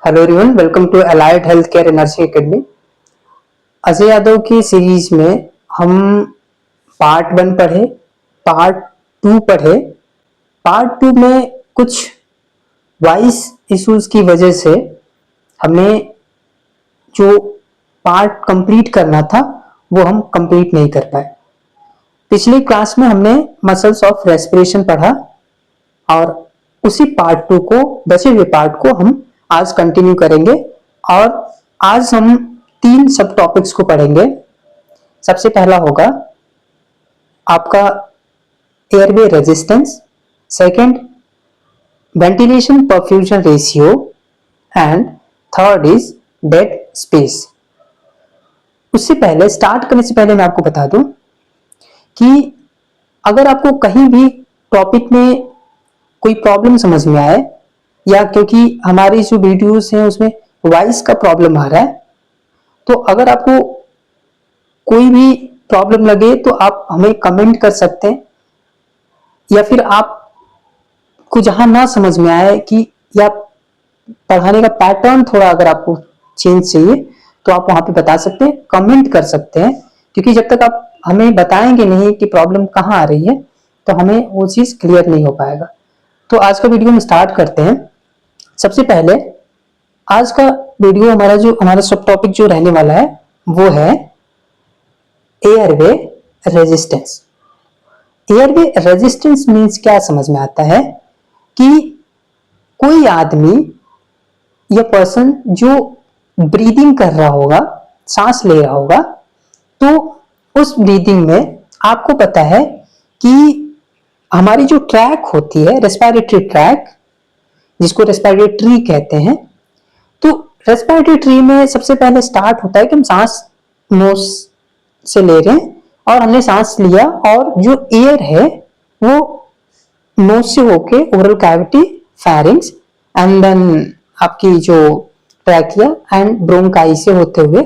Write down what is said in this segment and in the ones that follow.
Hello everyone, welcome to allied health care and nursing academy. Ajay Yadav की series में हम part 1 पढ़े, पार्ट 2 पढ़े। पार्ट 2 में कुछ वॉइस इश्यूज की वजह से हमें जो पार्ट कंप्लीट करना था वो हम कंप्लीट नहीं कर पाए। पिछली क्लास में हमने मसल्स ऑफ रेस्पिरेशन पढ़ा और उसी पार्ट 2 को, बचे हुए पार्ट को हम आज कंटिन्यू करेंगे और आज हम 3 सब टॉपिक्स को पढ़ेंगे। सबसे पहला होगा आपका airway resistance, second ventilation perfusion ratio and third is dead space. उससे पहले, स्टार्ट करने से पहले मैं आपको बता दूं कि अगर आपको कहीं भी टॉपिक में कोई प्रॉब्लम समझ में आए या क्योंकि हमारी जो वीडियोस हैं उसमें वॉइस का प्रॉब्लम आ रहा है, तो अगर आपको कोई भी प्रॉब्लम लगे तो आप हमें कमेंट कर सकते हैं, या फिर आपको जहां ना समझ में आए कि या पढ़ाने का पैटर्न थोड़ा अगर आपको चेंज चाहिए तो आप वहां पे बता सकते हैं, कमेंट कर सकते हैं। क्योंकि जब तक आप हमें बताएंगे नहीं कि प्रॉब्लम कहाँ आ रही है तो हमें वो चीज क्लियर नहीं हो पाएगा। तो आज का वीडियो हम स्टार्ट करते हैं। सबसे पहले आज का वीडियो हमारा सब टॉपिक जो रहने वाला है वो है airway resistance. Airway resistance means क्या समझ में आता है कि कोई आदमी या पर्सन जो ब्रीदिंग कर रहा होगा, सांस ले रहा होगा, तो उस ब्रीदिंग में आपको पता है कि हमारी जो ट्रैक होती है, रेस्पिरेटरी ट्रैक, जिसको रेस्पिरेटरी ट्री कहते हैं, तो रेस्पिरेटरी ट्री में सबसे पहले स्टार्ट होता है कि हम सांस नोज से ले रहे हैं और हमने सांस लिया और जो एयर है वो नोज से होके oral cavity, pharynx and then आपकी जो ट्रैकिया एंड ब्रोंकाई से होते हुए,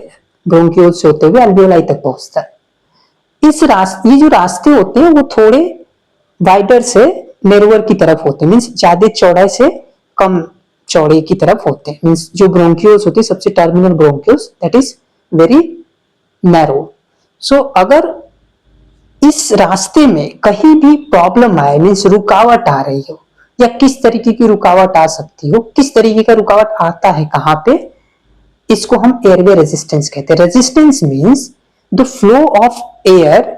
ब्रोंकियोल से होते हुए अल्वियोलाई तक पहुंचता है। ये जो रास्ते होते हैं वो थोड़े वाइडर से नेरोवर की तरफ होते हैं, मीन्स ज्यादा चौड़ाई से कम चौड़े की तरफ होते हैं। मीन्स जो ब्रोंकियोल्स होती है, सबसे terminal bronchioles, that is very narrow. So अगर इस रास्ते में कहीं भी प्रॉब्लम आए, मीन्स रुकावट आ रही हो, या किस तरीके की रुकावट आ सकती हो, किस तरीके का रुकावट आता है, कहां पे, इसको हम एयरवे रेजिस्टेंस कहते हैं। Resistance means the flow of air,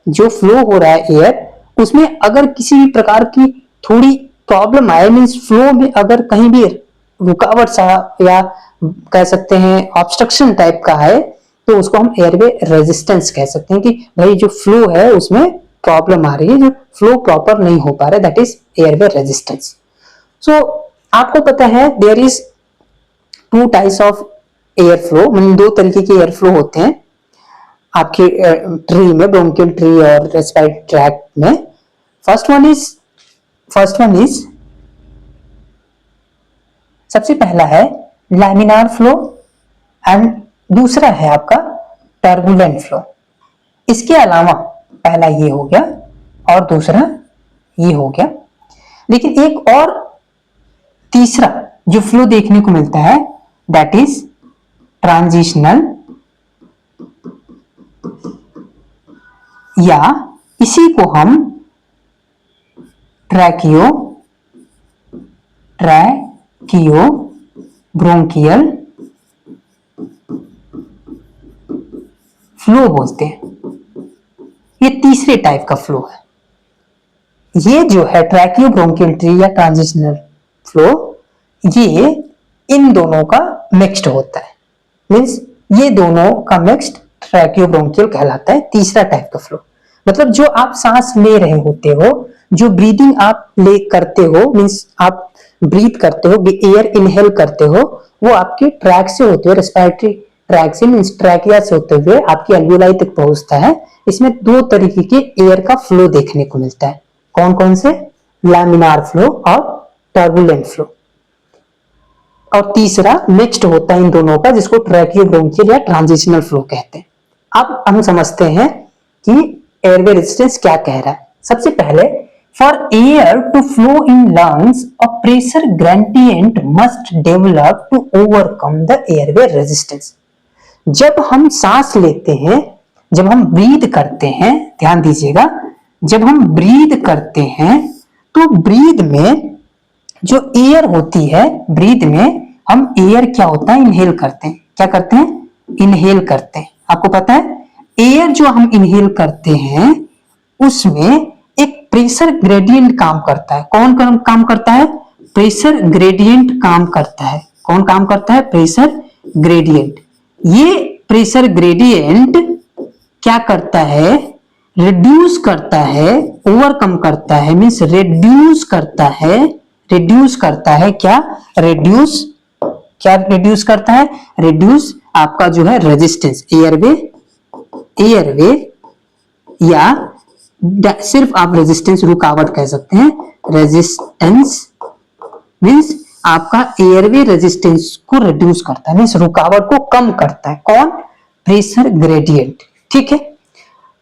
जो फ्लो हो रहा है एयर, उसमें अगर किसी भी प्रकार की थोड़ी प्रॉब्लम आए, मीन्स फ्लो में अगर कहीं भी रुकावट सा या कह सकते हैं ऑब्स्ट्रक्शन टाइप का है, तो उसको हम एयरवे रेजिस्टेंस कह सकते हैं कि भाई जो फ्लो है उसमें प्रॉब्लम आ रही है, जो फ्लो प्रॉपर नहीं हो पा रहा है, that is airway resistance. So आपको पता है there is 2 types of air flow, मतलब 2 तरीके के एयर फ्लो होते हैं आपके ट्री में, ब्रोंकियल ट्री और रेस्पिरेटरी ट्रैक्ट में। फर्स्ट वन इज सबसे पहला है लैमिनार फ्लो एंड दूसरा है आपका टर्बुलेंट फ्लो। इसके अलावा पहला ये हो गया और दूसरा ये हो गया, लेकिन एक और तीसरा जो फ्लो देखने को मिलता है दैट इज ट्रांजिशनल, या इसी को हम ट्रैकियो ब्रोंकियल फ्लो बोलते हैं। ये तीसरे टाइप का फ्लो है। ये जो है ट्रैकियो ब्रोंकियल ट्री या ट्रांजिशनल फ्लो, ये इन दोनों का मिक्स्ड होता है, मींस ये दोनों का मिक्स्ड ट्रैकियो ब्रोंकियल कहलाता है, तीसरा टाइप का फ्लो। मतलब जो आप सांस ले रहे होते हो, जो ब्रीदिंग आप ले करते हो, मींस आप ब्रीथ करते हो, एयर इनहेल करते हो, वो आपके ट्रैक से होते हुए, रेस्पिरेटरी ट्रैक से मींस ट्रैकिया से होते हुए आपकी अल्वियोलाई तक पहुंचता है। इसमें 2 तरीके के एयर का फ्लो देखने को मिलता है। कौन कौन से? लैमिनार फ्लो और टर्बुलेंट फ्लो। और तीसरा मिक्स्ड होता है इन दोनों का, जिसको ट्रैकियो ब्रोंकियल या ट्रांजिशनल फ्लो कहते हैं। अब हम समझते हैं कि एयरवे रेजिस्टेंस क्या कह रहा है। सबसे पहले For air to flow in lungs, a pressure gradient must develop to overcome the airway resistance. जब हम सांस लेते हैं, जब हम ब्रीद करते हैं, ध्यान दीजिएगा, जब हम ब्रीद करते हैं तो ब्रीद में जो एयर होती है, ब्रीद में हम एयर क्या होता है, इनहेल करते हैं। क्या करते हैं? इनहेल करते हैं। आपको पता है एयर जो हम इनहेल करते हैं उसमें एक प्रेशर ग्रेडियंट काम करता है। कौन काम करता है? प्रेशर ग्रेडियंट काम करता है। कौन काम करता है? Pressure gradient. ये प्रेशर ग्रेडियंट क्या करता है? रिड्यूस करता है, ओवरकम करता है, मीन्स रिड्यूस करता है। रिड्यूस करता है क्या? रिड्यूस क्या रिड्यूस करता है? रिड्यूस आपका जो है रेजिस्टेंस, एयरवे या सिर्फ आप रेजिस्टेंस, रुकावट कह सकते हैं। रेजिस्टेंस मीन्स आपका एयरवे रेजिस्टेंस को रिड्यूस करता है, मीन्स रुकावट को कम करता है। कौन? Pressure gradient. ठीक है,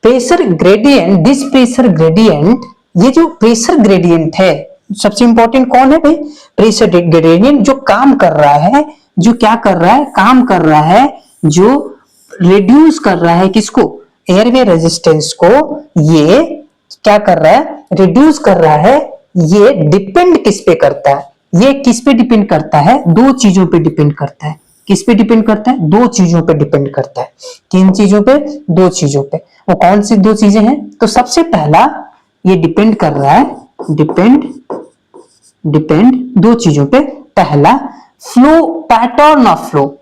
pressure gradient, this pressure gradient, ये जो प्रेशर ग्रेडियंट है सबसे इंपॉर्टेंट कौन है भाई? प्रेशर ग्रेडियंट जो काम कर रहा है, जो क्या कर रहा है? काम कर रहा है, जो रिड्यूस कर रहा है किसको? एयरवे रेजिस्टेंस को। ये क्या कर रहा है? रिड्यूस कर रहा है। ये डिपेंड किस पे करता है? ये किस पे डिपेंड करता है? दो चीजों पे डिपेंड करता है। किस पे डिपेंड करता है? दो चीजों पे डिपेंड करता है। किन चीजों पे? दो चीजों पे। वो कौन सी दो चीजें हैं? तो सबसे पहला ये डिपेंड कर रहा है, डिपेंड दो चीजों पे। पहला फ्लो, पैटर्न ऑफ फ्लो।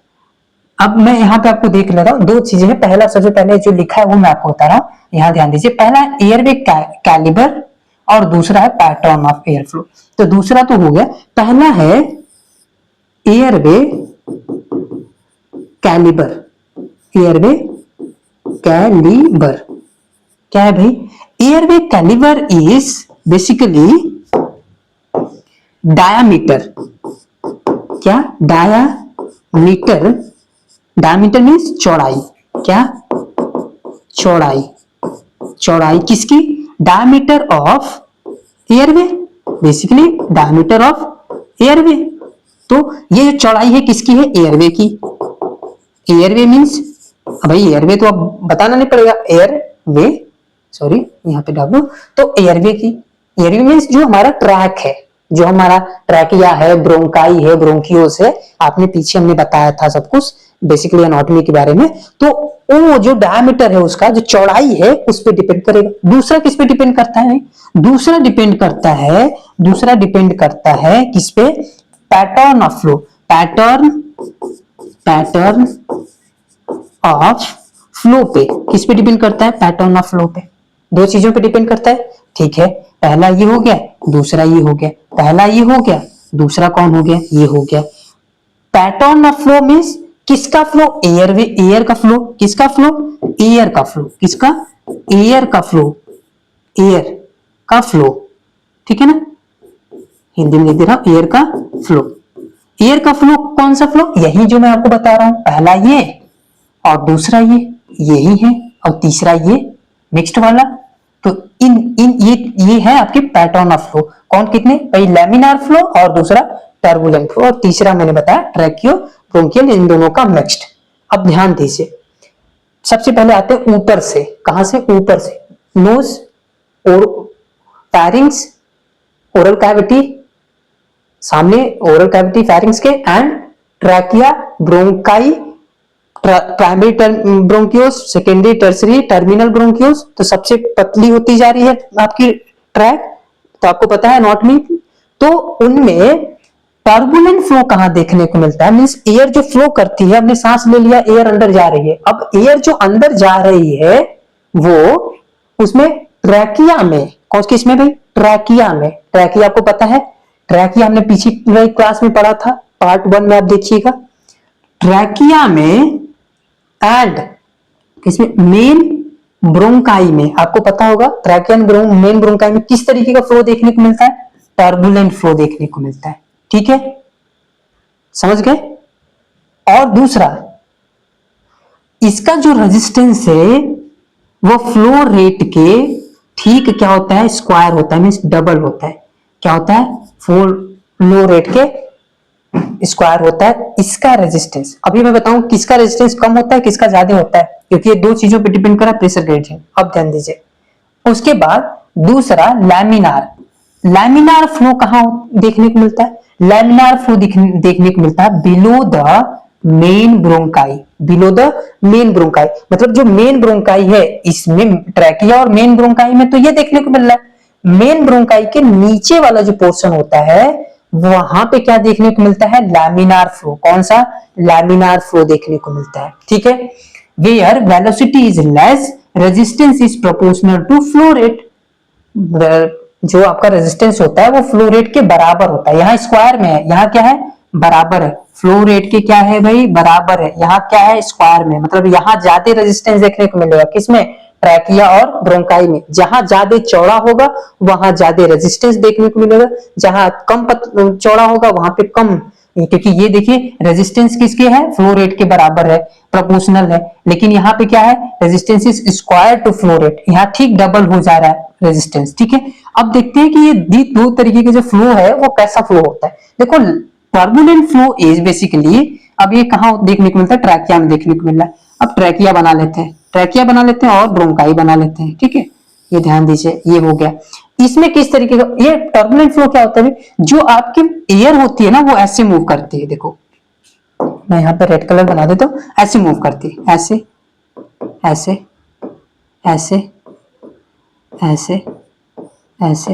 अब मैं यहाँ पे आपको देख ले रहा हूं, दो चीजें हैं। पहला सबसे पहले जो लिखा है वो मैं आपको बता रहा हूं, यहाँ ध्यान दीजिए। पहला एयरवे कैलिबर और दूसरा है पैटर्न ऑफ एयर फ्लो। तो दूसरा तो हो गया, पहला है एयरवे कैलिबर। एयरवे कैलिबर क्या है भाई? Airway calibre is basically diameter. क्या? डायामीटर। डायामीटर मीन्स चौड़ाई। क्या? चौड़ाई। चौड़ाई किसकी? Diameter of airway, basically diameter of airway. तो ये जो चौड़ाई है किसकी है? एयरवे की। एयरवे मीन्स भाई एयरवे तो अब बताना नहीं पड़ेगा, एयरवे, सॉरी यहाँ पे डालो, तो एयरवे की। एयरवे मीन्स जो हमारा ट्रैक है, जो हमारा ट्रैकिया है, ब्रोंकाई है, ब्रोंकियोस है, आपने पीछे हमने बताया था सब कुछ बेसिकली एनाटॉमी के बारे में। तो वो जो डायमीटर है उसका जो चौड़ाई है उस पर डिपेंड करेगा। दूसरा किस पे डिपेंड करता है? दूसरा डिपेंड करता है किस पे? Pattern of flow. Pattern of flow पे। किस पे डिपेंड करता है? पैटर्न ऑफ फ्लो पे। दो चीजों पे डिपेंड करता है। ठीक है, पहला ये हो गया, दूसरा ये हो गया। पहला ये हो गया, दूसरा कौन हो गया? ये हो गया। पैटर्न ऑफ फ्लो मींस किसका फ्लो? एयरवे, एयर का फ्लो। किसका फ्लो? एयर का फ्लो। किसका? एयर का फ्लो। एयर का फ्लो, ठीक है ना, हिंदी में लिख दे रहा हूं, एयर का फ्लो। एयर का फ्लो कौन सा फ्लो? यही जो मैं आपको बता रहा हूं, पहला ये और दूसरा ये, यही है, और तीसरा ये मिक्स्ड वाला। तो इन इन ये है आपके पैटर्न ऑफ फ्लो। कौन कितने भाई? लैमिनार फ्लो और दूसरा टर्बुलेंट फ्लो, और तीसरा मैंने बताया ट्रैकियो ब्रोंकियल, इन दोनों का मिक्स्ड। अब ध्यान दीजिए, सबसे पहले आते हैं ऊपर से। कहां से? ऊपर से। नोज और फैरिंग्स, ओरल कैविटी, सामने ओरल कैविटी फैरिंग्स के, and trachea, bronchi, primary bronchioles, secondary tertiary, terminal bronchioles. तो सबसे पतली होती जा रही है आपकी ट्रैक, तो आपको पता है एनाटॉमी। तो उनमें टर्बुलेंट फ्लो कहां देखने को मिलता है? मींस एयर जो फ्लो करती है, हमने सांस ले लिया, एयर अंदर जा रही है। अब एयर जो अंदर जा रही है वो उसमें ट्रैकिया में, कौन किसमें भाई? ट्रैकिया में। ट्रैकिया आपको पता है, ट्रैकिया हमने पीछे क्लास में पढ़ा था, पार्ट 1 में आप देखिएगा। ट्रैकिया में एंड इसमें मेन ब्रोंकाई में, आपको पता होगा ट्रैकिया मेन ब्रोंकाई में किस तरीके का फ्लो देखने को मिलता है? टर्बुलेंट फ्लो देखने को मिलता है। ठीक है, समझ गए? और दूसरा, इसका जो रेजिस्टेंस है वो फ्लो रेट के ठीक क्या होता है, स्क्वायर होता है, मीन्स डबल होता है। क्या होता है, फ्लो रेट के स्क्वायर होता है इसका रेजिस्टेंस। अभी मैं बताऊं किसका रेजिस्टेंस कम होता है किसका ज्यादा होता है, क्योंकि ये दो चीजों पे डिपेंड करा, प्रेशर ग्रेडियंट। अब ध्यान दीजिए। उसके बाद दूसरा लैमिनार। लैमिनार फ्लो कहां देखने को मिलता है, लैमिनार फ्लो देखने को मिलता है below the main bronchi. Below the main bronchi मतलब जो मेन ब्रोंकाई है, इसमें ट्रैकिया और मेन ब्रोंकाई में तो ये देखने को मिल रहा है। मेन ब्रोंकाई के नीचे वाला जो पोर्शन होता है वहां पे क्या देखने को मिलता है, लैमिनार फ्लो। कौन सा, लैमिनार फ्लो देखने को मिलता है। ठीक है, where velocity is less resistance is proportional to flow rate. जो आपका रेजिस्टेंस होता है वो फ्लो रेट के बराबर होता है। यहाँ स्क्वायर में है, यहाँ क्या है, बराबर है। फ्लो रेट के क्या है भाई, बराबर है। यहाँ क्या है, स्क्वायर में, मतलब यहाँ ज्यादा रेजिस्टेंस देखने को मिलेगा किसमें, ट्रैकिया और ब्रोंकाई में। जहां ज्यादा चौड़ा होगा वहां ज्यादा रेजिस्टेंस देखने को मिलेगा, जहां कम चौड़ा होगा वहां पे कम, क्योंकि ये देखिए रेजिस्टेंस किसके है, फ्लो रेट के बराबर है, प्रोपोर्शनल है। लेकिन यहाँ पे क्या है, resistance is square to flow rate, यहाँ ठीक डबल हो जा रहा है रेजिस्टेंस। ठीक है, अब देखते हैं कि ये दो तरीके के जो फ्लो है वो कैसा फ्लो होता है। देखो टर्बुलेंट फ्लो इज बेसिकली, अब ये कहां देखने को मिलता है, ट्रैकिया में देखने को मिल रहा है। अब ट्रैकिया बना लेते हैं, ट्रैकिया बना लेते हैं और ब्रोंकाई बना लेते हैं। ठीक है, ये ध्यान दीजिए, ये हो गया। इसमें किस तरीके का, ये टर्बुलेंट फ्लो क्या होता है, जो आपकी एयर होती है ना वो ऐसे मूव करती है। देखो मैं यहाँ पे रेड कलर बना देता हूँ, ऐसे मूव करती है, ऐसे ऐसे ऐसे ऐसे ऐसे।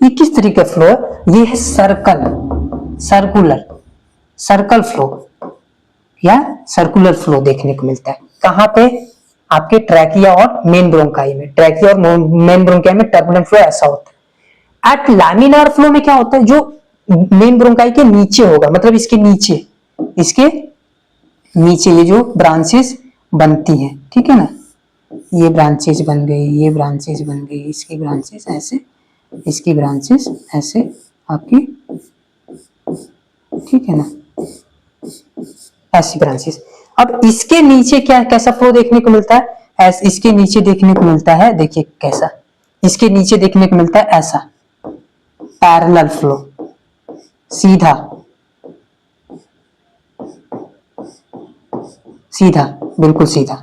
ये किस तरीके का फ्लो है, ये है सर्कल फ्लो या सर्कुलर फ्लो देखने को मिलता है। कहां पे, आपके ट्रैकिया और मेन ब्रोंकाई में। ट्रैकिया और मेन ब्रोंकाई में टर्बुलेंट फ्लो ऐसा होता है। एट लैमिनार फ्लो में क्या होता है, जो मेन ब्रोंकाई के नीचे होगा, मतलब इसके नीचे ये जो ब्रांचेस बनती हैं, ठीक है ना, ये ब्रांचेस बन गई, ये ब्रांचेस बन गई, इसकी ब्रांचेस ऐसे, इसकी ब्रांचेस ऐसे आपकी, ठीक है ना, ऐसी ब्रांचेस। अब इसके नीचे क्या कैसा फ्लो देखने को मिलता है, इसके नीचे देखने को मिलता है, देखिए कैसा, इसके नीचे देखने को मिलता है ऐसा पैरेलल फ्लो, सीधा सीधा, बिल्कुल सीधा।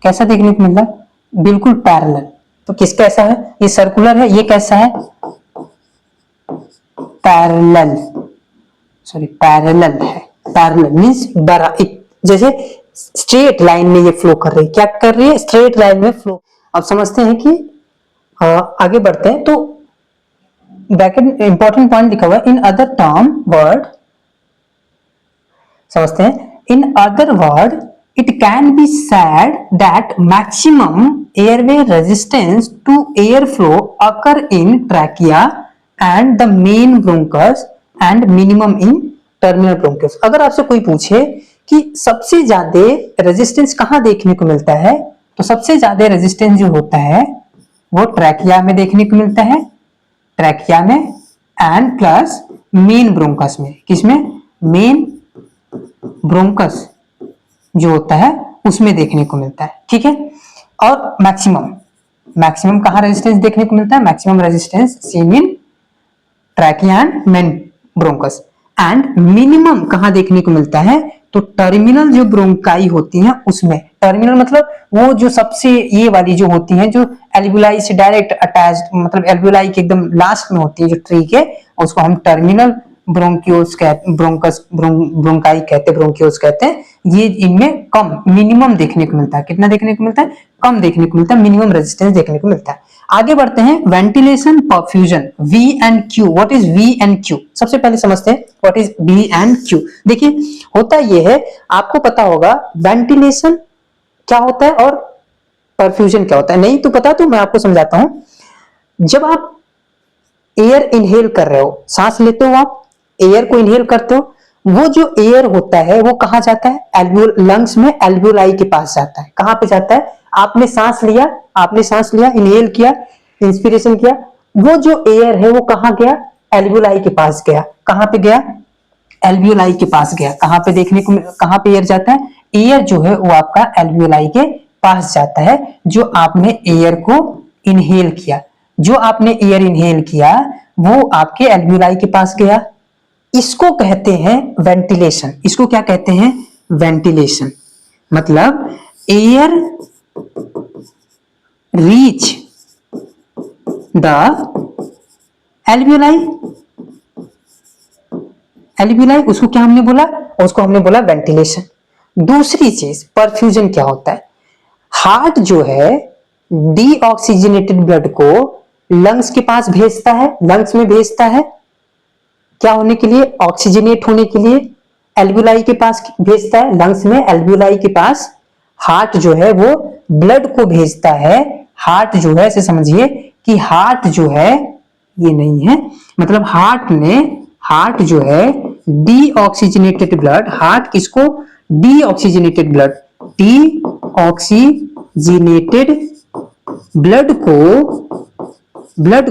कैसा देखने को मिल रहा है, बिल्कुल पैरेलल। तो किसका ऐसा है, ये सर्कुलर है, ये कैसा है, पैरेलल, सॉरी पैरेलल है। पैरेलल मींस जैसे स्ट्रेट लाइन में ये फ्लो कर रही है, क्या कर रही है, स्ट्रेट लाइन में फ्लो। अब समझते हैं कि आगे बढ़ते हैं। तो ब्रैकेट इंपॉर्टेंट पॉइंट लिखा हुआ है, इन अदर टर्म वर्ड, समझते हैं, in other word it can be said that maximum airway resistance to airflow occur in trachea and the main bronchus and minimum in terminal bronchus। अगर आपसे कोई पूछे कि सबसे ज्यादा रेजिस्टेंस कहां देखने को मिलता है, तो सबसे ज्यादा रेजिस्टेंस जो होता है वो ट्रैकिया में देखने को मिलता है, ट्रैकिया में एंड प्लस मेन ब्रोंकस में। किसमें, मेन ब्रोंकस जो होता है उसमें देखने को मिलता है। ठीक है, और मैक्सिमम कहां रेजिस्टेंस देखने को मिलता है, maximum resistance seen in trachea and main bronchus. And minimum कहां देखने को मिलता है, तो टर्मिनल जो ब्रोंकाई होती हैं उसमें। टर्मिनल मतलब वो जो सबसे ये वाली जो होती हैं, जो एल्वियोलाई से डायरेक्ट अटैच्ड, मतलब एल्वियोलाई के एकदम लास्ट में होती है जो ट्री के, उसको हम टर्मिनल ब्रोंकियोल्स कहते, ब्रोंकाई कहते, ब्रोंकियोल्स कहते हैं। ये इनमें कम, मिनिमम देखने को मिलता है। कितना देखने को मिलता है, कम देखने को मिलता है, मिनिमम रेजिस्टेंस देखने को मिलता है। आगे बढ़ते हैं, ventilation perfusion, V and Q। What is V and Q, सबसे पहले समझते हैं what is V and Q। देखिए होता ये है, आपको पता होगा वेंटिलेशन क्या होता है और परफ्यूजन क्या होता है, नहीं तो पता तो मैं आपको समझाता हूं। जब आप एयर इनहेल कर रहे हो, सांस लेते हो, आप एयर को इनहेल करते हो, वो जो एयर होता है वो कहाँ जाता है, एल्वियोल लंग्स में एल्वियोलाई के पास जाता है। कहाँ पे जाता है, आपने सांस लिया, इनहेल किया, इंस्पिरेशन किया, वो जो एयर है वो कहाँ गया, एल्वियोलाई के पास गया। कहाँ पे गया, एल्वियोलाई के पास गया। कहाँ पे देखने को, कहाँ पे एयर जाता है, एयर जो है वो आपका एल्वियोलाई के पास जाता है। जो आपने एयर को इनहेल किया, जो आपने एयर इनहेल किया वो आपके एल्वियोलाई के पास गया। इसको कहते हैं वेंटिलेशन। इसको क्या कहते हैं, वेंटिलेशन। मतलब air reach the alveoli, alveoli उसको क्या हमने बोला, उसको हमने बोला वेंटिलेशन। दूसरी चीज परफ्यूजन क्या होता है, हार्ट जो है डीऑक्सीजनेटेड ब्लड को लंग्स के पास भेजता है, लंग्स में भेजता है क्या होने के लिए, ऑक्सीजनेट होने के लिए। एल्वियोलाई के पास भेजता है, लंग्स में एल्वियोलाई के पास हार्ट जो है वो ब्लड को भेजता है। हार्ट जो है, ऐसे समझिए कि हार्ट जो है ये नहीं है, मतलब हार्ट जो है डीऑक्सीजनेटेड ब्लड, हार्ट किसको, डीऑक्सीजनेटेड ब्लड, डीऑक्सीजनेटेड ब्लड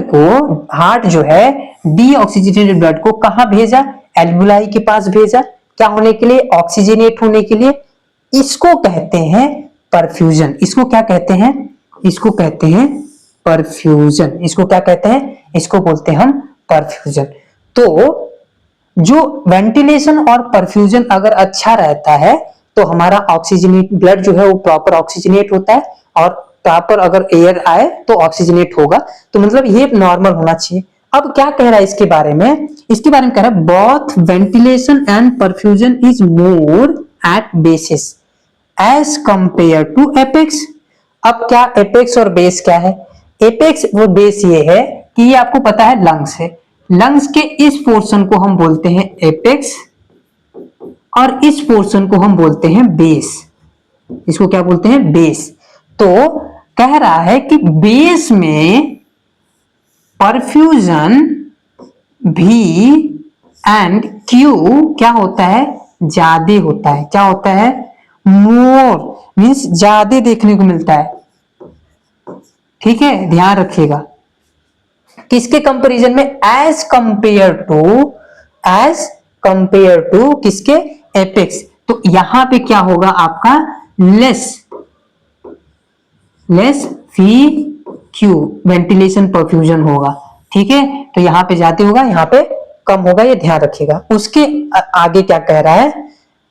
को हार्ट जो है डीऑक्सीजनेटेड ब्लड को कहां भेजा, एल्वियोलाई के पास भेजा। क्या होने के लिए, ऑक्सीजनेट होने के लिए। इसको कहते हैं परफ्यूजन। इसको क्या कहते हैं, इसको कहते हैं परफ्यूजन। इसको क्या कहते हैं, इसको बोलते हैं हम परफ्यूजन। तो जो वेंटिलेशन और परफ्यूजन अगर अच्छा रहता है तो हमारा ऑक्सीजनेट ब्लड जो है वो प्रॉपर ऑक्सीजनेट होता है, और प्रॉपर अगर एयर आए तो ऑक्सीजनेट होगा। तो मतलब ये नॉर्मल होना चाहिए। अब क्या कह रहा है इसके बारे में, इसके बारे में कह रहा है both ventilation and perfusion is more at basis as compare to apex. अब क्या एपेक्स और बेस क्या है, एपेक्स वो बेस ये है कि ये आपको पता है लंग्स है, लंग्स के इस पोर्शन को हम बोलते हैं एपेक्स और इस पोर्शन को हम बोलते हैं बेस। इसको क्या बोलते हैं, बेस। तो कह रहा है कि बेस में परफ्यूजन भी एंड क्यू क्या होता है, ज्यादा होता है। क्या होता है, मोर मीन्स ज्यादा देखने को मिलता है। ठीक है, ध्यान रखिएगा। किसके कंपैरिजन में, एज कंपेयर टू किसके, एपेक्स। तो यहां पे क्या होगा आपका, लेस फी क्यू, वेंटिलेशन परफ्यूजन होगा। ठीक है, तो यहां पे ज्यादा होगा, यहां पे कम होगा, ये ध्यान रखिएगा। उसके आगे क्या कह रहा है,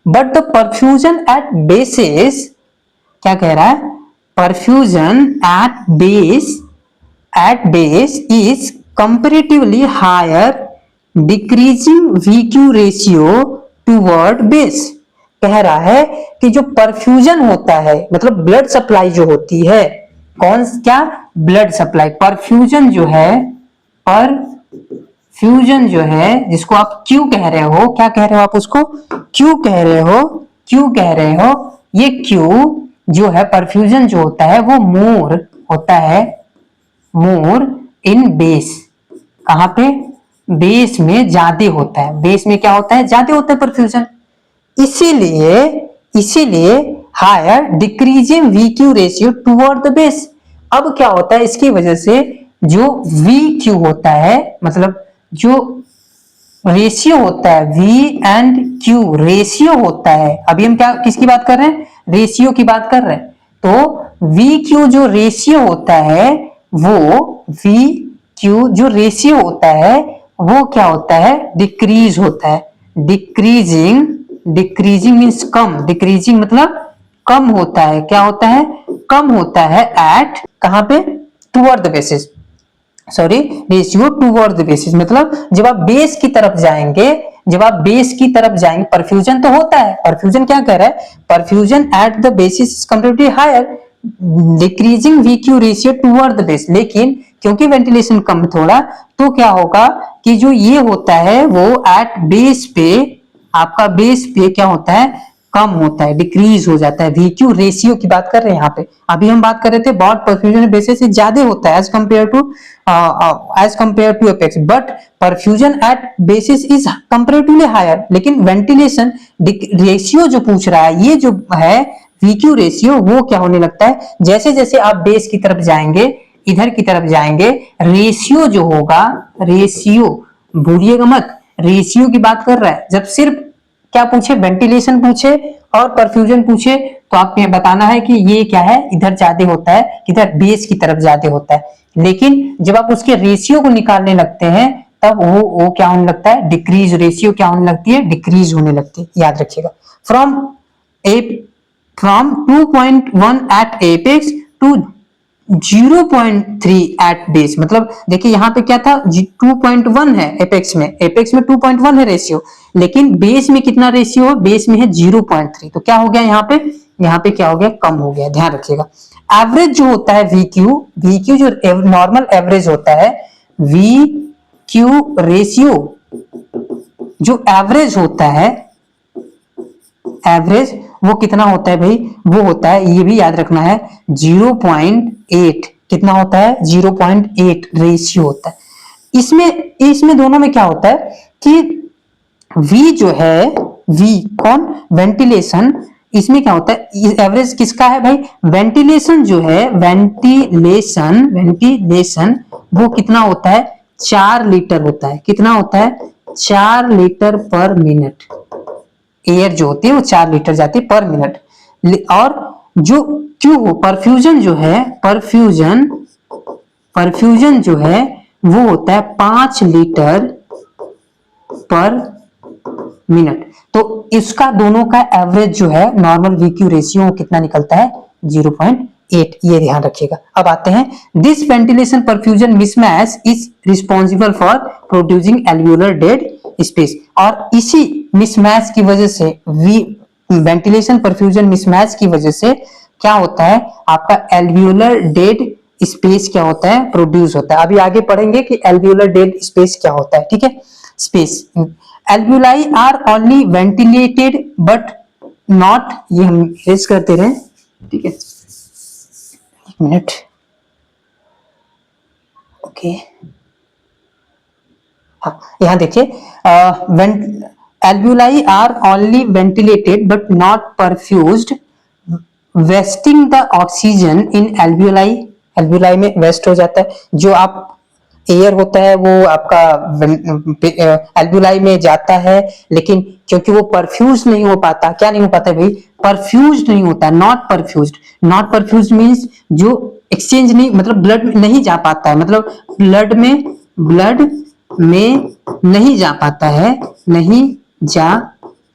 but the perfusion at basis, क्या कह रहा है, perfusion at base is comparatively higher decreasing VQ ratio toward base. कह रहा है कि जो परफ्यूजन होता है, मतलब ब्लड सप्लाई जो होती है, कौन क्या, ब्लड सप्लाई। परफ्यूजन जो है जिसको आप क्यू कह रहे हो, क्या कह रहे हो आप उसको, क्यू कह रहे हो। ये क्यू जो है, परफ्यूजन जो होता है वो मोर होता है, मोर इन बेस। कहां पे, बेस में ज्यादा होता है। बेस में क्या होता है, ज्यादा होता है परफ्यूजन। इसीलिए higher decreasing VQ ratio towards the base. अब क्या होता है, इसकी वजह से जो VQ होता है, मतलब जो रेशियो होता है, V&Q रेशियो होता है। अभी हम क्या, किसकी बात कर रहे हैं, रेशियो की बात कर रहे हैं। तो VQ जो रेशियो होता है, वो VQ जो रेशियो होता है वो क्या होता है, डिक्रीज होता है। डिक्रीजिंग मीन्स कम, डिक्रीजिंग मतलब कम होता है। क्या होता है, कम होता है एट, कहां पे, toward the basis, ratio towards the basis. मतलब जब आप बेस की तरफ जाएंगे, परफ्यूजन तो होता है। परफ्यूजन क्या कह रहा है, perfusion at the basis comparatively higher decreasing VQ ratio towards the base. लेकिन क्योंकि वेंटिलेशन कम थोड़ा, तो क्या होगा कि जो ये होता है वो एट बेस पे, आपका बेस पे क्या होता है, कम होता है, डिक्रीज हो जाता है। VQ रेशियो की बात कर रहे हैं यहाँ पे। अभी हम बात कर रहे थे बॉड परफ्यूजन बेसिस से ज्यादा होता है as compare to apex, but perfusion at basis is comparatively higher. लेकिन वेंटिलेशन रेशियो जो पूछ रहा है, ये जो है VQ रेशियो, वो क्या होने लगता है, जैसे जैसे आप बेस की तरफ जाएंगे, इधर की तरफ जाएंगे, रेशियो जो होगा, रेशियो भूलिएगा मत, रेशियो की बात कर रहा है। जब सिर्फ क्या पूछे, वेंटिलेशन पूछे और परफ्यूजन पूछे, तो आपको बताना है कि ये क्या है, इधर ज्यादा होता है, किधर बेस की तरफ ज्यादा होता है। लेकिन जब आप उसके रेशियो को निकालने लगते हैं, तब वो क्या होने लगता है, डिक्रीज रेशियो क्या होने लगती है, डिक्रीज होने लगती है। याद रखिएगा, from 2.1 at apex to 0.3 at base. मतलब देखिए यहाँ पे क्या था, 2.1 है एपेक्स में 2.1 है रेशियो, लेकिन बेस में कितना रेशियो है, बेस में है 0.3। तो क्या हो गया यहाँ पे क्या हो गया, कम हो गया। ध्यान रखिएगा। एवरेज जो होता है VQ जो नॉर्मल एवरेज होता है, VQ रेशियो जो एवरेज होता है, एवरेज वो कितना होता है भाई, वो होता है, ये भी याद रखना है, 0.8। कितना होता है, 0.8 रेशियो होता है। इसमें दोनों में क्या होता है कि V जो है, V कौन, वेंटिलेशन, इसमें क्या होता है, एवरेज किसका है भाई, वेंटिलेशन जो है, वेंटिलेशन वो कितना होता है, 4 लीटर होता है। कितना होता है, 4 लीटर पर मिनट। एयर जो होती है वो 4 लीटर जाती है पर मिनट। और जो क्यू परफ्यूजन जो है, परफ्यूजन जो है वो होता है 5 लीटर पर मिनट। तो इसका दोनों का एवरेज जो है नॉर्मल VQ रेशियो कितना निकलता है, 0.8। ये ध्यान रखिएगा। अब आते हैं, this ventilation perfusion mismatch is responsible for producing alveolar dead space. और इसी मिसमैच की वजह से, वेंटिलेशन परफ्यूजन मिसमैच की वजह से क्या होता है, आपका एल्वियोलर डेड स्पेस क्या होता है, प्रोड्यूस होता है। अभी आगे पढ़ेंगे कि एल्वियोलर डेड स्पेस क्या होता है। ठीक है, space, alveoli are only ventilated but not, ये हम रेज करते रहे। ठीक है, एक मिनट, ओके। हाँ, यहाँ देखिए, alveoli are only ventilated but not perfused, wasting the oxygen in alveoli. Alveoli में वेस्ट हो जाता है, जो आप एयर होता है वो आपका एल्वियोलाई में जाता है, लेकिन क्योंकि वो परफ्यूज नहीं हो पाता, क्या नहीं हो पाता भाई, परफ्यूज नहीं होता, not perfused. Not perfused means जो एक्सचेंज नहीं, मतलब ब्लड में नहीं जा पाता है, मतलब ब्लड में नहीं जा पाता है, नहीं जा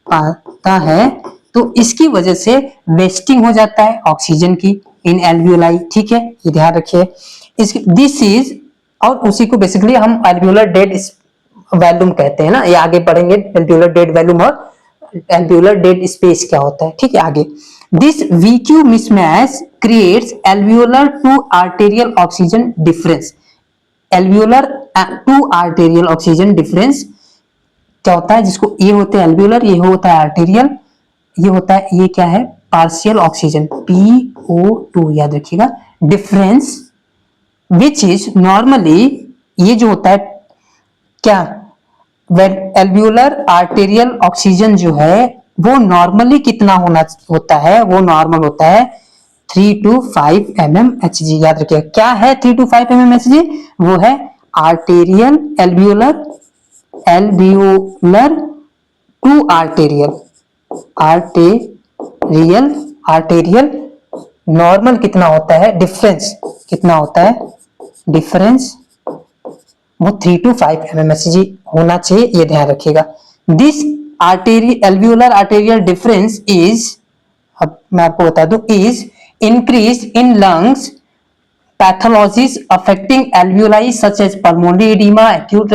पाता है। तो इसकी वजह से वेस्टिंग हो जाता है ऑक्सीजन की इन एल्वियोलाई। ठीक है, ये ध्यान रखिए। दिस इज, और उसी को बेसिकली हम एल्वियोलर डेड वॉल्यूम कहते हैं ना, ये आगे पढ़ेंगे एल्वियोलर डेड वॉल्यूम और एल्वियोलर डेड स्पेस क्या होता है। ठीक है, आगे, this VQ mismatch creates alveolar to arterial oxygen difference. Alveolar to arterial oxygen difference क्या होता है, जिसको ये होते हैं एल्वियोलर, ये होता है आर्टेरियल, ये होता है, ये क्या है, पार्शियल ऑक्सीजन, PO2। याद रखिएगा, डिफरेंस विच इज नॉर्मली, ये जो होता है क्या, एल्वियोलर आर्टेरियल ऑक्सीजन जो है वो नॉर्मली कितना होता है, वो नॉर्मल होता है 3 to 5 mmHg। याद रखिएगा, क्या है 3 to 5 mmHg, वो है arterial alveolar to arterial normal कितना होता है, डिफरेंस कितना होता है, डिफरेंस वो 3 to 5 mmHg होना चाहिए। ये ध्यान रखिएगा। This alveolar arterial difference is, अब मैं आपको बता दूं, is increase in lungs pathologies affecting alveoli such as pulmonary oedema, acute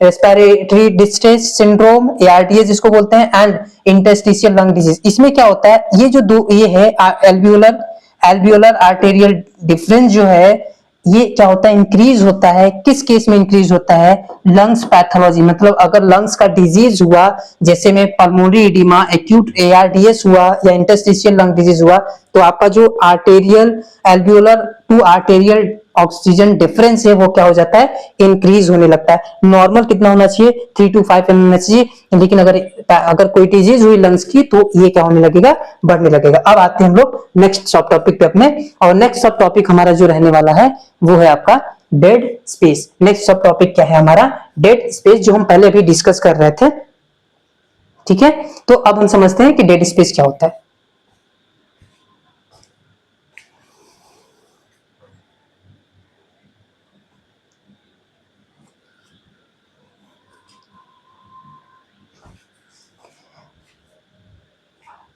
respiratory distress syndrome, ARDS जिसको बोलते हैं, एंड इंटरस्टिशियल लंग डिजीज। इसमें क्या होता है, ये जो दो ये है एल्वियोलर आर्टेरियल डिफरेंस जो है, ये क्या होता है, इंक्रीज होता है। किस केस में इंक्रीज होता है, लंग्स पैथोलॉजी, मतलब अगर लंग्स का डिजीज हुआ, जैसे में पल्मोनरी एडिमा, एक्यूट ARDS हुआ या इंटरस्टिशियल लंग डिजीज हुआ, तो आपका जो arterial alveolar to arterial oxygen difference है वो क्या हो जाता है, इंक्रीज होने लगता है। नॉर्मल कितना होना चाहिए, 3 to 5 mm होना चाहिए, लेकिन अगर कोई डिजीज हुई लंग्स की तो ये क्या होने लगेगा, बढ़ने लगेगा। अब आते हैं हम लोग नेक्स्ट सब टॉपिक पे अपने, और नेक्स्ट सब टॉपिक हमारा जो रहने वाला है वो है आपका डेड स्पेस। नेक्स्ट सब टॉपिक क्या है हमारा, डेड स्पेस, जो हम पहले अभी डिस्कस कर रहे थे। ठीक है, तो अब हम समझते हैं कि डेड स्पेस क्या होता है।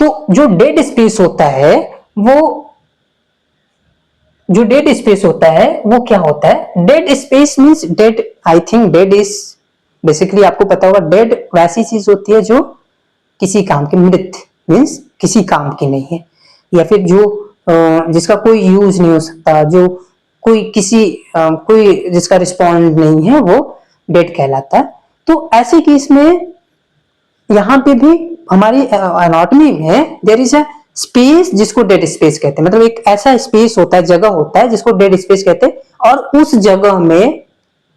तो जो डेड स्पेस होता है जो डेड स्पेस होता है वो क्या होता है, dead space means dead, I think dead is basically, आपको पता होगा डेड वैसी चीज होती है जो किसी काम की, मृत मींस किसी काम की नहीं है, या फिर जो जिसका कोई यूज नहीं हो सकता, जो कोई जिसका रिस्पॉन्ड नहीं है, वो डेड कहलाता है। तो ऐसे केस में यहाँ पे भी हमारी एनाटॉमी में देयर इज अ स्पेस जिसको डेड स्पेस कहते हैं, मतलब एक ऐसा स्पेस होता है, जगह होता है जिसको डेड स्पेस कहते हैं, और उस जगह में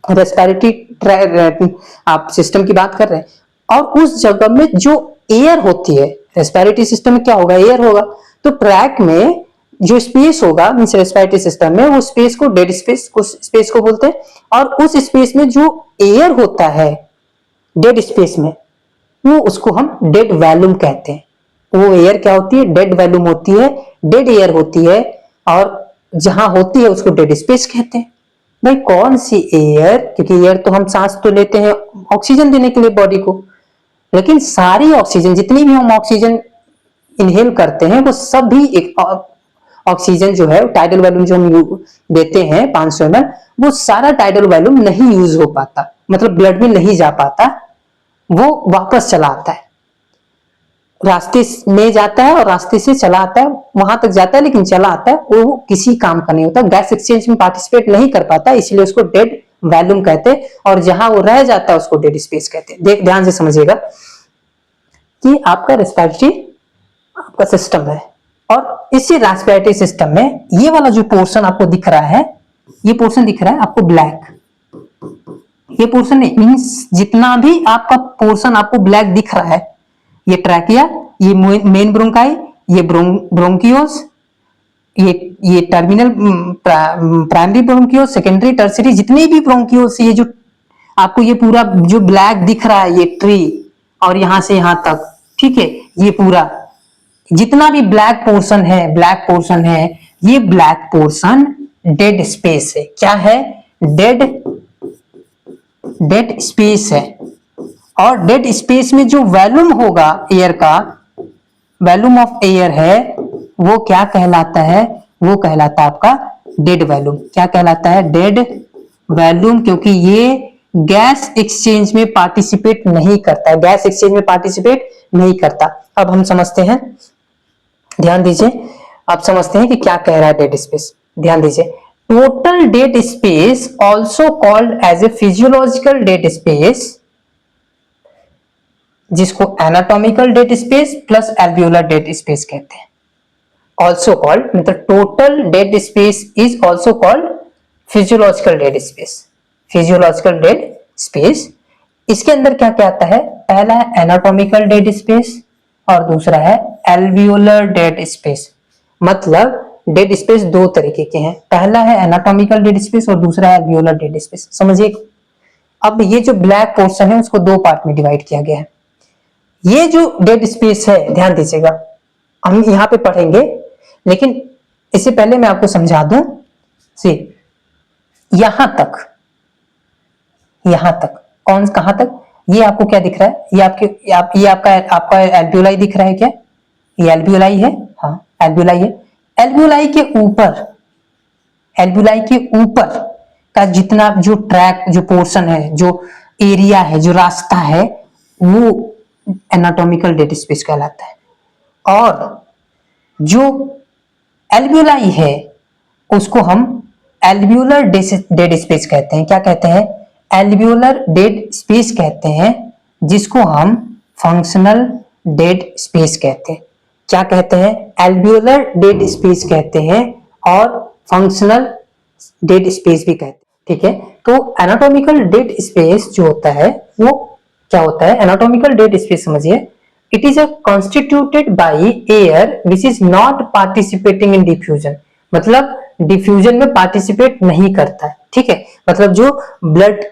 रेस्पिरेटरी आप सिस्टम की बात कर रहे हैं, और उस जगह में जो एयर होती है, रेस्पिरेटरी सिस्टम में क्या होगा, एयर होगा, तो ट्रैक में जो स्पेस होगा मींस रेस्पिरेटरी सिस्टम में, वो स्पेस को डेड स्पेस को बोलते हैं। और उस स्पेस में जो एयर होता है डेड स्पेस में, वो उसको हम डेड वैल्यूम कहते हैं। वो एयर क्या होती है, डेड वैल्यूम होती है, डेड एयर होती है, और जहां होती है उसको डेड स्पेस कहते हैं। भाई कौन सी एयर, क्योंकि एयर तो हम सांस तो लेते हैं ऑक्सीजन देने के लिए बॉडी को, लेकिन सारी ऑक्सीजन, जितनी भी हम ऑक्सीजन इनहेल करते हैं, वो सब भी एक ऑक्सीजन जो है, टाइडल वॉल्यूम जो हम देते हैं 500 ml, वो सारा टाइडल वॉल्यूम नहीं यूज हो पाता, मतलब ब्लड में नहीं जा पाता, वो वापस चला आता है, रास्ते में जाता है और रास्ते से चला आता है, वहां तक जाता है लेकिन चला आता है, वो किसी काम का नहीं होता, गैस एक्सचेंज में पार्टिसिपेट नहीं कर पाता, इसलिए उसको डेड वॉल्यूम कहते हैं। और जहां वो रह जाता है उसको डेड स्पेस कहते हैं। ध्यान से समझिएगा कि आपका रेस्पिरेटरी आपका सिस्टम है, और इसी रेस्पिरेटरी सिस्टम में ये वाला जो पोर्शन आपको दिख रहा है, ये पोर्शन दिख रहा है आपको ब्लैक, ये पोर्शन नहीं, मींस जितना भी आपका पोर्शन आपको ब्लैक दिख रहा है, ये ट्रैकिया, ये मेन ब्रोंकाई, ये ब्रोंकियोस, ये terminal primary bronchioles, secondary tertiary, जितने भी ब्रोंकियोस, ये जो आपको ये पूरा जो ब्लैक दिख रहा है, ये ट्री, और यहां से यहां तक, ठीक है, ये पूरा जितना भी ब्लैक पोर्शन है, ये ब्लैक पोर्शन डेड स्पेस है। क्या है, डेड स्पेस है। और डेड स्पेस में जो वॉल्यूम होगा एयर का, वॉल्यूम ऑफ एयर है, वो क्या कहलाता है, वो कहलाता है आपका डेड वॉल्यूम। क्या कहलाता है, डेड वॉल्यूम, क्योंकि ये गैस एक्सचेंज में पार्टिसिपेट नहीं करता है, गैस एक्सचेंज में पार्टिसिपेट नहीं करता। अब हम समझते हैं, ध्यान दीजिए, आप समझते हैं कि क्या कह रहा है डेड स्पेस। ध्यान दीजिए, total dead space also called as a physiological dead space, जिसको anatomical dead space plus alveolar dead space कहते हैं। ऑल्सो कॉल्ड मतलब total dead space is also called physiological dead space, physiological dead space. इसके अंदर क्या क्या आता है, पहला है एनाटॉमिकल डेड स्पेस और दूसरा है एल्वियोलर डेड स्पेस। मतलब डेड स्पेस दो तरीके के हैं, पहला है एनाटॉमिकल डेड स्पेस और दूसरा है एल्वियोलर डेड स्पेस। समझिए, अब ये जो ब्लैक पोर्शन है उसको दो पार्ट में डिवाइड किया गया है। ये जो डेड स्पेस है, ध्यान दीजिएगा, हम यहां पे पढ़ेंगे, लेकिन इससे पहले मैं आपको समझा दूं, सी यहां तक कौन कहां तक, ये आपको क्या दिख रहा है, ये आपका एल्वियोलाई दिख रहा है क्या, ये एल्वियोलाई है, हाँ एल्वियोलाई है। एल्वियोलाई के ऊपर का जितना जो ट्रैक, जो पोर्शन है, जो एरिया है, जो रास्ता है, वो एनाटॉमिकल डेड स्पेस कहलाता है। और जो एल्वियोलाई है उसको हम एल्वियोलर डेड स्पेस कहते हैं। क्या कहते हैं? एल्वियोलर डेड स्पेस कहते हैं, जिसको हम फंक्शनल डेड स्पेस कहते हैं। क्या कहते हैं? एल्वियोलर डेड स्पेस कहते हैं और फंक्शनल डेड स्पेस भी कहते हैं। ठीक है, तो एनाटॉमिकल डेड स्पेस जो होता है वो क्या होता है? एनाटॉमिकल डेड स्पेस समझिए, it is constituted by air which is not participating in diffusion. मतलब डिफ्यूजन में पार्टिसिपेट नहीं करता है। ठीक है, मतलब जो ब्लड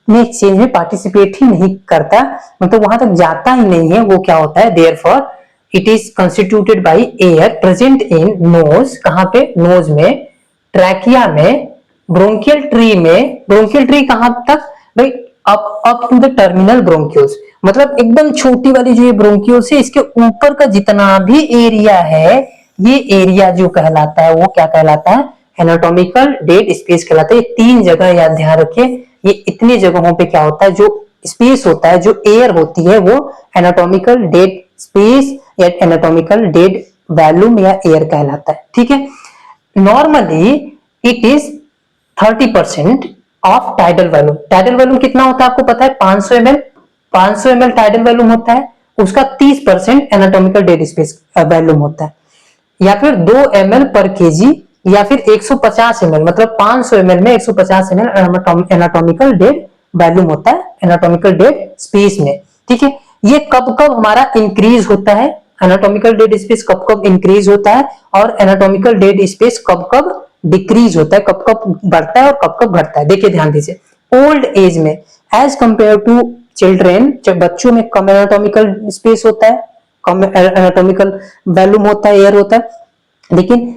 में एक्सचेंज में पार्टिसिपेट ही नहीं करता, मतलब वहां तक जाता ही नहीं है, वो क्या होता है? Therefore it is constituted by air present in nose. कहां पे? नोज में, ट्रैकिया में, ब्रोंकियल ट्री में। ब्रोंकियल ट्री कहां तक भाई? Up to the terminal bronchioles. मतलब एकदम छोटी वाली जो ये ब्रोंक्यूल्स है, इसके ऊपर का जितना भी एरिया है, ये एरिया जो कहलाता है वो क्या कहलाता है? एनाटॉमिकल डेड स्पेस कहलाता है। ये 3 जगह याद ध्यान रखिए, ये इतनी जगहों पे क्या होता है? जो स्पेस होता है, जो एयर होती है, वो एनाटॉमिकल डेड स्पेस या एनाटॉमिकल डेड वॉल्यूम या एयर कहलाता है। ठीक है, normally it is 30% of tidal volume. Tidal volume कितना होता है आपको पता है? 500 ml। 500 ml टाइडल वॉल्यूम होता है, उसका 30% एनाटॉमिकल डेड स्पेस वॉल्यूम होता है। या फिर 2 ml पर केजी, या फिर 150 ml, मतलब 500 ml में 150 ml एनाटॉमिकल डेड वॉल्यूम होता है एनाटॉमिकल डेड स्पेस में। ठीक है, ये कब कब हमारा इंक्रीज होता है? एनाटॉमिकल डेड स्पेस कब कब इंक्रीज होता है और एनाटॉमिकल डेड स्पेस कब कब डिक्रीज होता है, कब कब बढ़ता है और कब कब घटता है? देखिए ध्यान दीजिए, ओल्ड एज में एज कंपेयर टू चिल्ड्रेन, जब बच्चों में कम एनाटॉमिकल स्पेस होता है, कम एनाटॉमिकल वॉल्यूम होता है, एयर होता है, लेकिन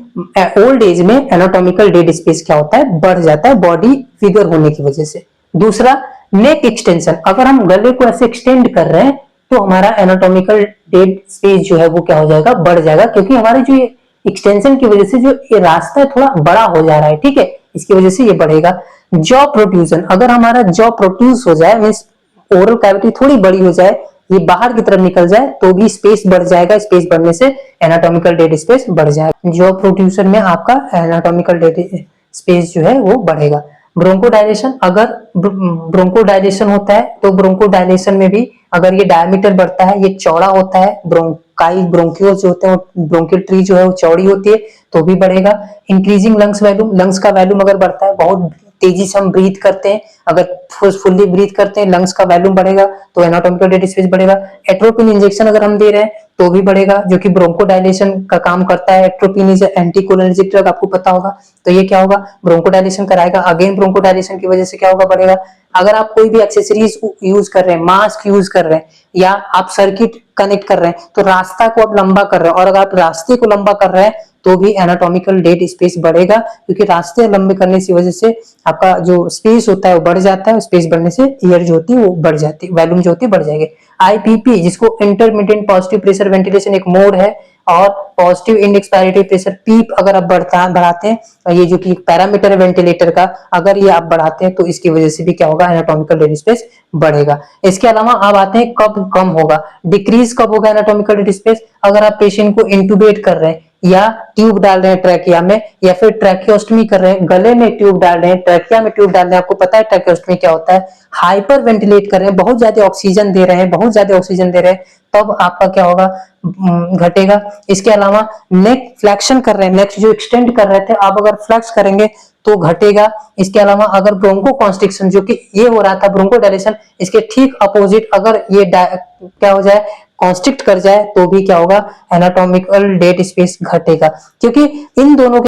ओल्ड एज में एनाटॉमिकल डेड स्पेस क्या होता है? बढ़ जाता है, बॉडी फिगर होने की वजह से। दूसरा, नेक एक्सटेंशन। अगर हम गले को ऐसे एक्सटेंड कर रहे हैं तो हमारा एनाटॉमिकल डेड स्पेस जो है वो क्या हो जाएगा? बढ़ जाएगा, क्योंकि हमारे जो ये एक्सटेंशन की वजह से जो ये रास्ता है थोड़ा बड़ा हो जा रहा है। ठीक है, इसकी वजह से ये बढ़ेगा। जॉ प्रोट्रूजन, अगर हमारा जॉ प्रोट्रूस हो जाए, मींस ओरल कैविटी थोड़ी बड़ी हो जाए, ये बाहर की तरफ निकल जाए, तो भी स्पेस बढ़ जाएगा। स्पेस बढ़ने से एनाटॉमिकल डेड स्पेस बढ़ जाएगा। जॉ प्रोट्रूजन में आपका एनाटॉमिकल डेड स्पेस जो है वो बढ़ेगा। ब्रोंकोडायलेशन, अगर ब्रोंकोडायलेशन होता है तो ब्रोंकोडायलेशन में भी अगर ये डायमीटर बढ़ता है, ये चौड़ा होता है, ब्रोंकाई ब्रोंक्यूल्स जो होते हैं, ब्रोंकियल ट्री जो है वो चौड़ी होती है, तो भी बढ़ेगा। इंक्रीजिंग लंग्स वैल्यूम, लंग्स का वैल्यूम अगर बढ़ता है, बहुत तेजी से हम ब्रीथ करते हैं, अगर फोर्सफुली ब्रीथ करते हैं, लंग्स का वैल्यूम बढ़ेगा तो एनाटॉमिकल डेड स्पेस बढ़ेगा। एट्रोपिन इंजेक्शन अगर हम दे रहे हैं तो भी बढ़ेगा, जो कि ब्रोंकोडायलेशन का काम करता है। एट्रोपिन इज एंटीकोलिनर्जिक ड्रग, आपको पता होगा। तो ये क्या होगा? ब्रोंकोडायलेशन कराएगा। अगेन ब्रोंकोडायलेशन की वजह से क्या होगा? बढ़ेगा। अगर आप कोई भी एक्सेसरीज यूज कर रहे हैं, मास्क यूज कर रहे हैं, या आप सर्किट कनेक्ट कर रहे हैं, तो रास्ता को आप लंबा कर रहे हैं, और अगर आप रास्ते को लंबा कर रहे हैं तो भी एनाटॉमिकल डेड स्पेस बढ़ेगा, क्योंकि रास्ते लंबे करने की वजह से आपका जो स्पेस होता है वो बढ़ जाता है। स्पेस बढ़ने से एयर जो होती है वो बढ़ जाती है, वॉल्यूम जो होती है बढ़ जाएगी। आईपीपी, जिसको इंटरमिटेंट पॉजिटिव प्रेशर वेंटिलेशन एक मोड है, और पॉजिटिव इंडेक्स प्रेशर पीप अगर आप बढ़ाते हैं, ये जो कि एक पैरामीटर है वेंटिलेटर का, अगर ये आप बढ़ाते हैं तो इसकी वजह से भी क्या होगा? एनाटॉमिकल डेड स्पेस बढ़ेगा। इसके अलावा अब आते हैं कब कम होगा, डिक्रीज कब होगा एनाटॉमिकल डेड स्पेस? अगर आप पेशेंट को इंटूबेट कर रहे हैं, या ट्यूब डाल रहे हैं ट्रैकिया में, या फिर ट्रैकियोस्टमी कर रहे हैं, गले में ट्यूब डाल रहे हैं, ट्रैकिया में ट्यूब डाल रहे हैं। आपको पता है ट्रैकियोस्टमी क्या होता है? हाइपर वेंटिलेट कर रहे हैं, बहुत ज्यादा ऑक्सीजन दे रहे हैं, बहुत ज्यादा ऑक्सीजन दे रहे हैं, तब आपका क्या होगा? घटेगा। इसके अलावा नेक फ्लेक्शन कर रहे हैं, नेक जो एक्सटेंड कर रहे थे, आप अगर फ्लेक्स करेंगे तो घटेगा। इसके अलावा अगर ब्रोंको कॉन्स्ट्रिक्शन, जो कि ये हो रहा था ब्रोंको डायलेशन, इसके ठीक अपोजिट अगर ये क्या हो जाए? कॉन्स्ट्रिक्ट कर जाए, तो भी क्या होगा? एनाटॉमिकल डेड स्पेस घटेगा, क्योंकि इन दोनों के